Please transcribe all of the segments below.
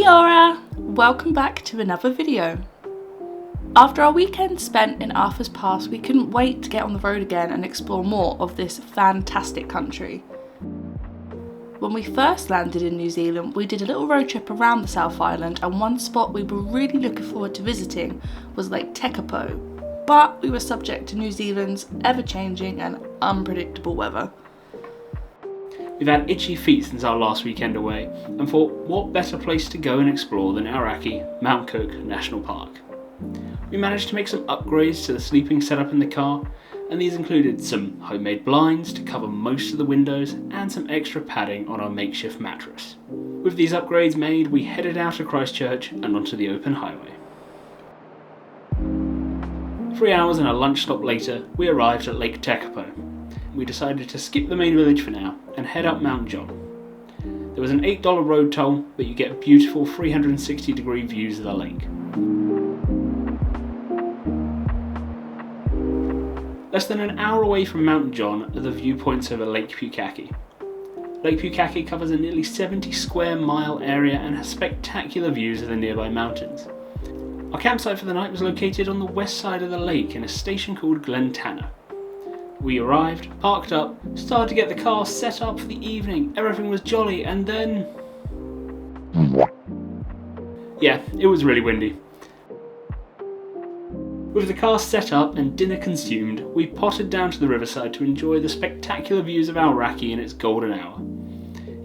Kia ora! Welcome back to another video. After our weekend spent in Arthur's Pass, we couldn't wait to get on the road again and explore more of this fantastic country. When we first landed in New Zealand, we did a little road trip around the South Island, and one spot we were really looking forward to visiting was Lake Tekapo, but we were subject to New Zealand's ever-changing and unpredictable weather. We've had itchy feet since our last weekend away, and thought what better place to go and explore than Aoraki, Mount Cook National Park. We managed to make some upgrades to the sleeping setup in the car, and these included some homemade blinds to cover most of the windows and some extra padding on our makeshift mattress. With these upgrades made, we headed out of Christchurch and onto the open highway. 3 hours and a lunch stop later, we arrived at Lake Tekapo. We decided to skip the main village for now and head up Mount John. There was an $8 road toll, but you get beautiful 360-degree views of the lake. Less than an hour away from Mount John are the viewpoints over Lake Pukaki. Lake Pukaki covers a nearly 70 square mile area and has spectacular views of the nearby mountains. Our campsite for the night was located on the west side of the lake in a station called Glen Tanner. We arrived, parked up, started to get the car set up for the evening, everything was jolly, and then... yeah, it was really windy. With the car set up and dinner consumed, we pottered down to the riverside to enjoy the spectacular views of Aoraki in its golden hour.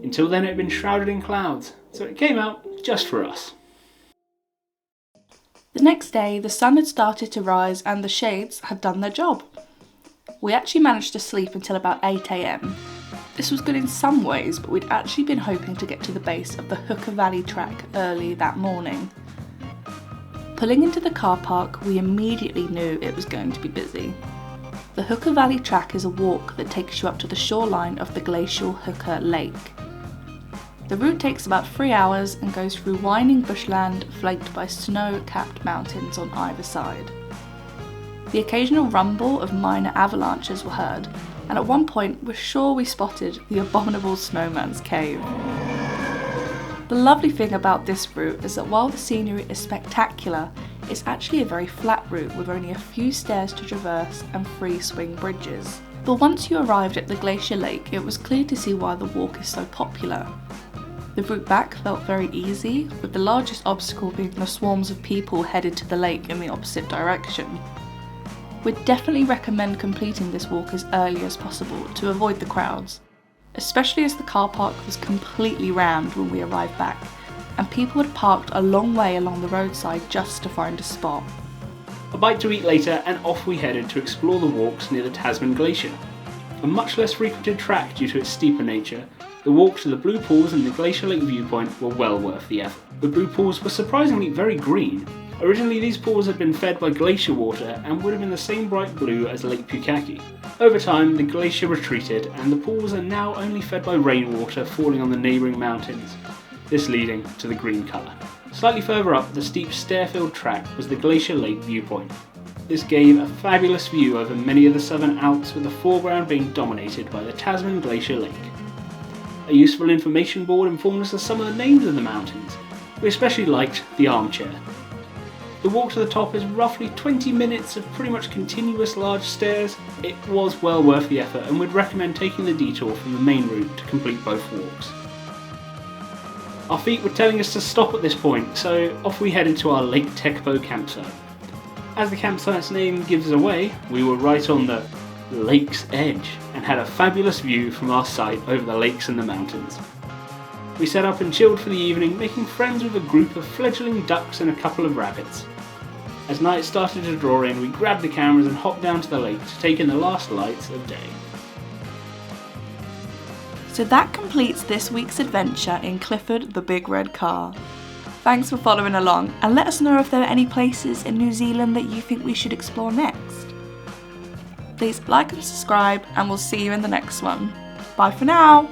Until then it had been shrouded in clouds, so it came out just for us. The next day, the sun had started to rise and the shades had done their job. We actually managed to sleep until about 8 AM. This was good in some ways, but we'd actually been hoping to get to the base of the Hooker Valley track early that morning. Pulling into the car park, we immediately knew it was going to be busy. The Hooker Valley track is a walk that takes you up to the shoreline of the glacial Hooker Lake. The route takes about 3 hours and goes through winding bushland flanked by snow-capped mountains on either side. The occasional rumble of minor avalanches were heard, and at one point we're sure we spotted the abominable snowman's cave. The lovely thing about this route is that while the scenery is spectacular, it's actually a very flat route with only a few stairs to traverse and 3 swing bridges. But once you arrived at the Glacier Lake, it was clear to see why the walk is so popular. The route back felt very easy, with the largest obstacle being the swarms of people headed to the lake in the opposite direction. We'd definitely recommend completing this walk as early as possible to avoid the crowds, especially as the car park was completely rammed when we arrived back, and people had parked a long way along the roadside just to find a spot. A bite to eat later, and off we headed to explore the walks near the Tasman Glacier. A much less frequented track due to its steeper nature, the walks to the Blue Pools and the Glacier Lake viewpoint were well worth the effort. The Blue Pools were surprisingly very green. Originally these pools had been fed by glacier water and would have been the same bright blue as Lake Pukaki. Over time the glacier retreated and the pools are now only fed by rainwater falling on the neighbouring mountains, this leading to the green colour. Slightly further up the steep stair-filled track was the Glacier Lake viewpoint. This gave a fabulous view over many of the southern Alps, with the foreground being dominated by the Tasman Glacier Lake. A useful information board informed us of some of the names of the mountains. We especially liked the armchair. The walk to the top is roughly 20 minutes of pretty much continuous large stairs. It was well worth the effort and would recommend taking the detour from the main route to complete both walks. Our feet were telling us to stop at this point, so off we headed to our Lake Tekapo campsite. As the campsite's name gives away, we were right on the lake's edge and had a fabulous view from our site over the lakes and the mountains. We set up and chilled for the evening, making friends with a group of fledgling ducks and a couple of rabbits. As night started to draw in, we grabbed the cameras and hopped down to the lake to take in the last lights of day. So that completes this week's adventure in Clifford the Big Red Car. Thanks for following along, and let us know if there are any places in New Zealand that you think we should explore next. Please like and subscribe, and we'll see you in the next one. Bye for now!